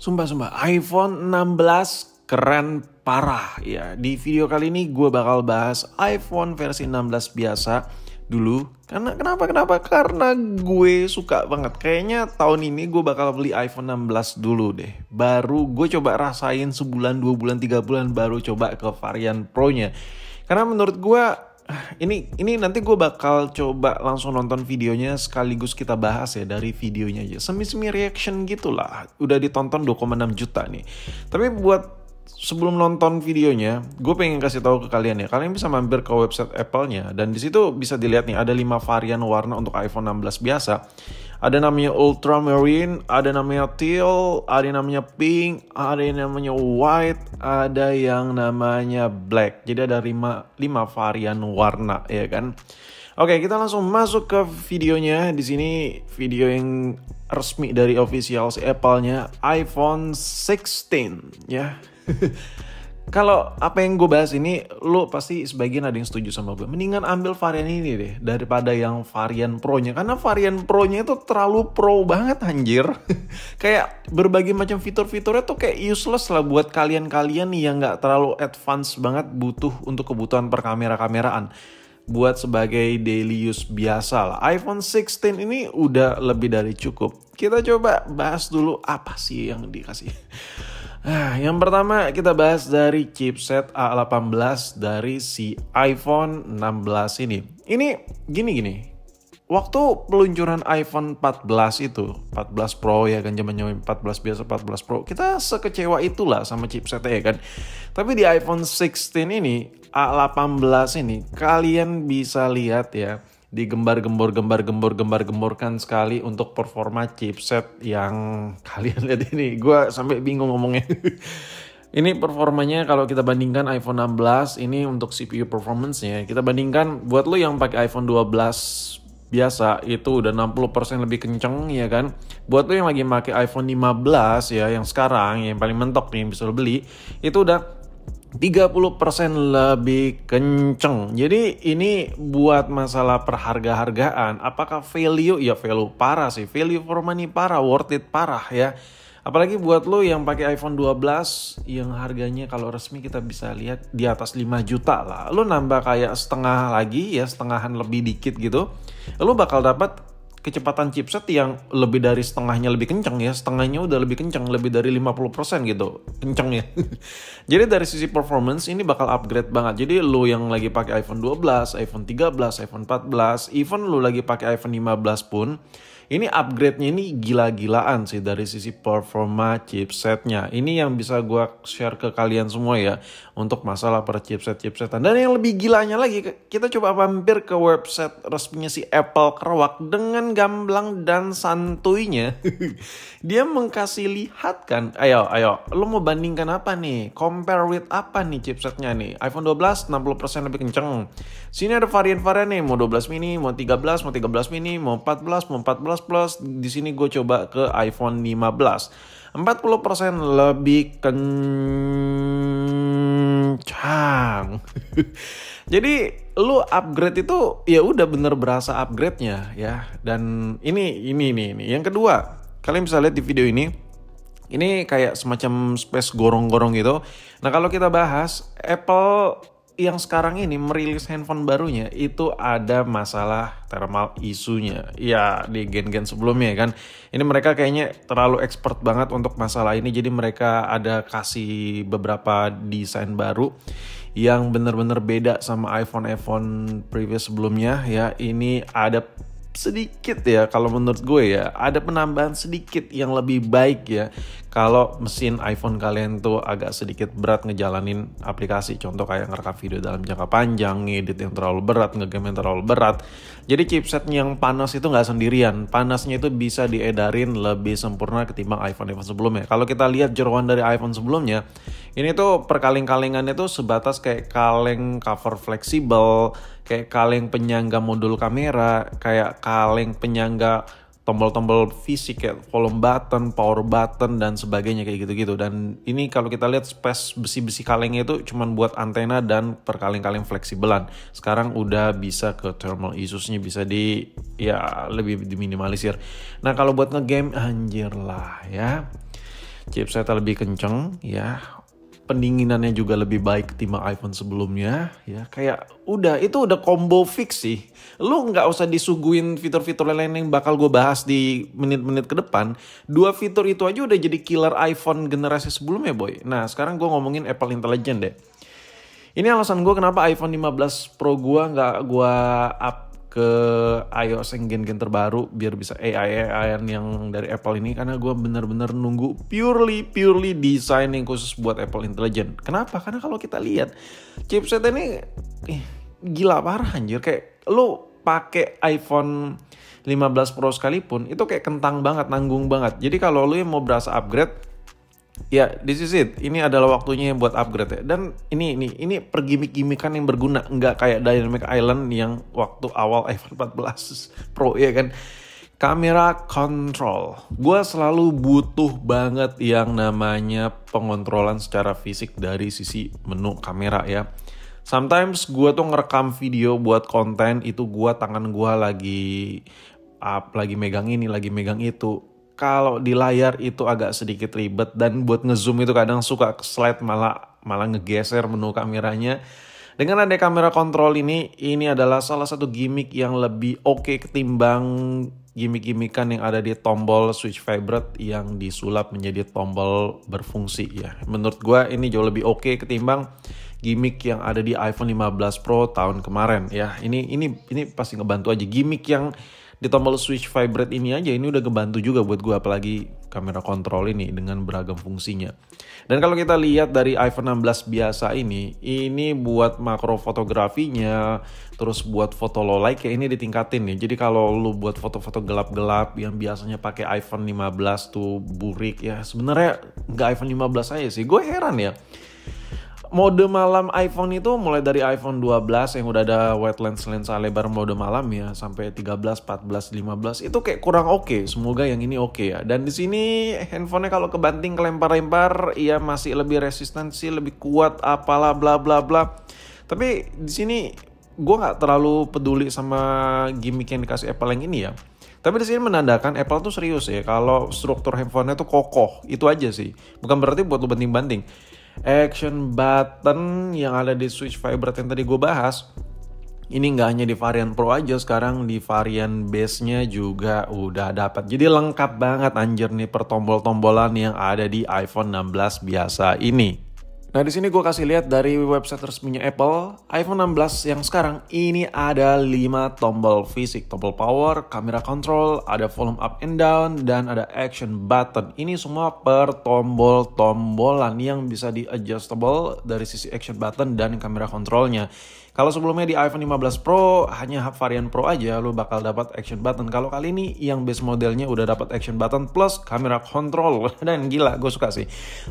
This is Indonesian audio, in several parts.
Sumpah, iPhone 16 keren parah ya. Di video kali ini gue bakal bahas iPhone versi 16 biasa dulu. Kenapa? Karena gue suka banget. Kayaknya tahun ini gue bakal beli iPhone 16 dulu deh. Baru gue coba rasain sebulan, 2 bulan, 3 bulan baru coba ke varian Pro-nya. Karena menurut gue ini nanti gue bakal coba langsung nonton videonya sekaligus kita bahas ya dari videonya aja. Semi reaction gitulah. Udah ditonton 2,6 juta nih. Tapi buat sebelum nonton videonya, gue pengen kasih tahu ke kalian ya. Kalian bisa mampir ke website Apple-nya dan di situ bisa dilihat nih ada 5 varian warna untuk iPhone 16 biasa. Ada namanya Ultramarine, ada namanya Teal, ada yang namanya Pink, ada yang namanya White, ada yang namanya Black. Jadi ada 5 varian warna ya kan. Oke, kita langsung masuk ke videonya. Di sini video yang resmi dari official si Apple-nya, iPhone 16 ya. Kalau apa yang gue bahas ini, lo pasti sebagian ada yang setuju sama gue. Mendingan ambil varian ini deh daripada yang varian Pro-nya. Karena varian Pro-nya itu terlalu pro banget anjir. Kayak berbagai macam fitur-fiturnya tuh kayak useless lah buat kalian-kalian yang gak terlalu advance banget butuh untuk kebutuhan perkamera-kameraan. Buat sebagai daily use biasa lah. iPhone 16 ini udah lebih dari cukup. Kita coba bahas dulu apa sih yang dikasih. Yang pertama kita bahas dari chipset A18 dari si iPhone 16 ini. Ini gini. Waktu peluncuran iPhone 14 itu, 14 Pro ya kan, zaman 14 biasa, 14 Pro, kita sekecewa itulah sama chipsetnya ya kan. Tapi di iPhone 16 ini, A18 ini, kalian bisa lihat ya, digembar-gemborkan sekali untuk performa chipset yang kalian lihat ini. Gue sampai bingung ngomongnya. Ini performanya kalau kita bandingkan iPhone 16 ini untuk CPU performance-nya. Kita bandingkan buat lo yang pakai iPhone 12 biasa itu udah 60% lebih kenceng ya kan. Buat lo yang lagi pakai iPhone 15 ya yang sekarang yang paling mentok nih yang bisa lo beli itu udah 30% lebih kenceng. Jadi ini buat masalah perharga-hargaan, apakah value? Ya value parah sih, value for money parah, worth it parah ya. Apalagi buat lo yang pakai iPhone 12 yang harganya kalau resmi kita bisa lihat di atas 5 juta lah. Lo nambah kayak setengah lagi ya, setengahan lebih dikit gitu. Lo bakal dapat kecepatan chipset yang lebih dari setengahnya lebih kenceng ya. Setengahnya udah lebih kenceng, lebih dari 50% gitu kencengnya. Jadi dari sisi performance ini bakal upgrade banget. Jadi lo yang lagi pakai iPhone 12, iPhone 13, iPhone 14, even lo lagi pakai iPhone 15 pun, ini upgrade-nya ini gila-gilaan sih dari sisi performa chipsetnya. Ini yang bisa gue share ke kalian semua ya untuk masalah per chipsetan. Dan yang lebih gilanya lagi, kita coba mampir ke website resminya si Apple Kerawak dengan gamblang dan santuinya. Dia mengkasih lihat kan, ayo, lo mau bandingkan apa nih? Compare with apa nih chipsetnya nih? iPhone 12 60% lebih kenceng. Sini ada varian-varian nih, mau 12 mini, mau 13 mini, mau 14 plus. Di sini gue coba ke iPhone 15. 40% lebih kencang. Jadi lu upgrade itu ya udah bener berasa upgrade-nya ya. Dan ini. Yang kedua, kalian bisa lihat di video ini. Ini kayak semacam space gorong-gorong gitu. Nah, kalau kita bahas Apple yang sekarang ini merilis handphone barunya itu ada masalah thermal isunya. Ya di gen-gen sebelumnya kan. Ini mereka kayaknya terlalu expert banget untuk masalah ini. Jadi mereka ada kasih beberapa desain baru yang bener-bener beda sama iPhone previous sebelumnya ya. Ini ada sedikit ya kalau menurut gue ya, ada penambahan sedikit yang lebih baik ya kalau mesin iPhone kalian tuh agak sedikit berat ngejalanin aplikasi, contoh kayak ngerekam video dalam jangka panjang, ngedit yang terlalu berat, ngegame yang terlalu berat. Jadi chipset yang panas itu nggak sendirian, panasnya itu bisa diedarin lebih sempurna ketimbang iPhone sebelumnya. Kalau kita lihat jeroan dari iPhone sebelumnya, ini tuh perkaleng-kalengannya tuh sebatas kayak kaleng cover fleksibel, kayak kaleng penyangga modul kamera, kayak kaleng penyangga tombol-tombol fisik kayak volume button, power button dan sebagainya kayak gitu-gitu. Dan ini kalau kita lihat space besi-besi kalengnya itu cuman buat antena dan perkaleng-kaleng fleksibelan. Sekarang udah bisa ke thermal issues-nya bisa lebih diminimalisir. Nah, kalau buat ngegame anjir lah ya. chipsetnya lebih kenceng ya, pendinginannya juga lebih baik ketimbang iPhone sebelumnya ya. Kayak itu udah combo fix sih. Lu nggak usah disuguhin fitur-fitur lain yang bakal gue bahas di menit-menit ke depan. 2 fitur itu aja udah jadi killer iPhone generasi sebelumnya boy. Nah sekarang gue ngomongin Apple Intelligent deh. Ini alasan gue kenapa iPhone 15 Pro gue nggak gue up ke iOS yang gen-gen terbaru biar bisa AI yang dari Apple ini, karena gue bener-bener nunggu purely design yang khusus buat Apple Intelligent. Kenapa? Karena kalau kita lihat chipset ini gila parah anjir. Kayak lu pakai iPhone 15 Pro sekalipun itu kayak kentang banget, nanggung banget. Jadi kalau lu yang mau berasa upgrade, ya, this is it. Ini adalah waktunya buat upgrade ya. Dan ini pergimik-gimikan yang berguna, nggak kayak Dynamic Island yang waktu awal iPhone 14 Pro ya kan. Kamera control. Gue selalu butuh banget yang namanya pengontrolan secara fisik dari sisi menu kamera ya. Sometimes gue tuh ngerekam video buat konten itu tangan gue lagi megang ini, lagi megang itu. Kalau di layar itu agak sedikit ribet, dan buat ngezoom itu kadang suka slide malah ngegeser menu kameranya. Dengan ada kamera kontrol ini adalah salah satu gimmick yang lebih oke ketimbang gimmick-gimmickan yang ada di tombol switch vibrate yang disulap menjadi tombol berfungsi ya. Menurut gue ini jauh lebih oke ketimbang gimmick yang ada di iPhone 15 Pro tahun kemarin ya. Ini pasti ngebantu aja. Gimmick yang di tombol switch vibrate ini aja ini udah ngebantu juga buat gue, apalagi kamera kontrol ini dengan beragam fungsinya. Dan kalau kita lihat dari iPhone 16 biasa ini buat makro fotografinya, terus buat foto low light kayak ini ditingkatin nih. Jadi kalau lu buat foto-foto gelap-gelap yang biasanya pakai iPhone 15 tuh burik ya, sebenarnya nggak iPhone 15 aja sih. Gue heran ya. Mode malam iPhone itu mulai dari iPhone 12 yang udah ada wide lens lensa lebar mode malam ya, sampai 13, 14, 15 itu kayak kurang oke. Semoga yang ini oke ya. Dan di sini handphonenya kalau kebanting kelempar-lempar ya masih lebih resistensi, lebih kuat apalah bla bla bla. Tapi di sini gue nggak terlalu peduli sama gimmick yang dikasih Apple yang ini ya. Tapi di sini menandakan Apple tuh serius ya kalau struktur handphonenya tuh kokoh. Itu aja sih. Bukan berarti buat lu banting-banting. Action button yang ada di switch vibrate yang tadi gue bahas, ini nggak hanya di varian Pro aja, sekarang di varian base-nya juga udah dapat. Jadi lengkap banget anjir nih pertombol-tombolan yang ada di iPhone 16 biasa ini. Nah di sini gue kasih lihat dari website resminya Apple, iPhone 16 yang sekarang ini ada 5 tombol fisik, tombol power, kamera control, ada volume up and down, dan ada action button. Ini semua per tombol-tombolan yang bisa di adjustable dari sisi action button dan kamera kontrolnya. Kalau sebelumnya di iPhone 15 Pro hanya varian Pro aja lu bakal dapat action button. Kalau kali ini yang base modelnya udah dapat action button plus kamera control. Dan gila, gue suka sih.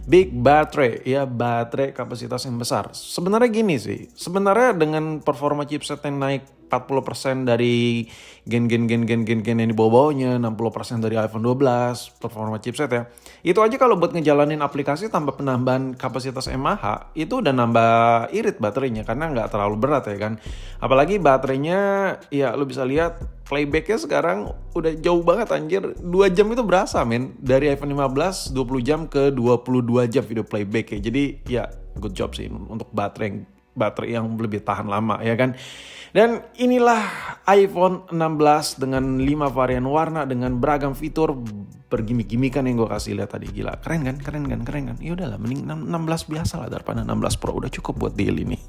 Big battery, ya baterai kapasitas yang besar. Sebenarnya gini sih, sebenarnya dengan performa chipset yang naik 40% dari gen yang di bawah-bawahnya, 60% dari iPhone 12 performa chipset ya. Itu aja kalau buat ngejalanin aplikasi tanpa penambahan kapasitas mAh, itu udah nambah irit baterainya karena nggak terlalu berat ya kan. Apalagi baterainya ya lu bisa lihat playbacknya sekarang udah jauh banget anjir. 2 jam itu berasa men. Dari iPhone 15 20 jam ke 22 jam video playback ya. Jadi ya good job sih untuk baterai yang lebih tahan lama ya kan. Dan inilah iPhone 16 dengan 5 varian warna dengan beragam fitur bergimik-gimikan yang gue kasih lihat tadi. Gila, keren kan? Ya udahlah, mending 16 biasa lah daripada 16 Pro, udah cukup buat deal ini.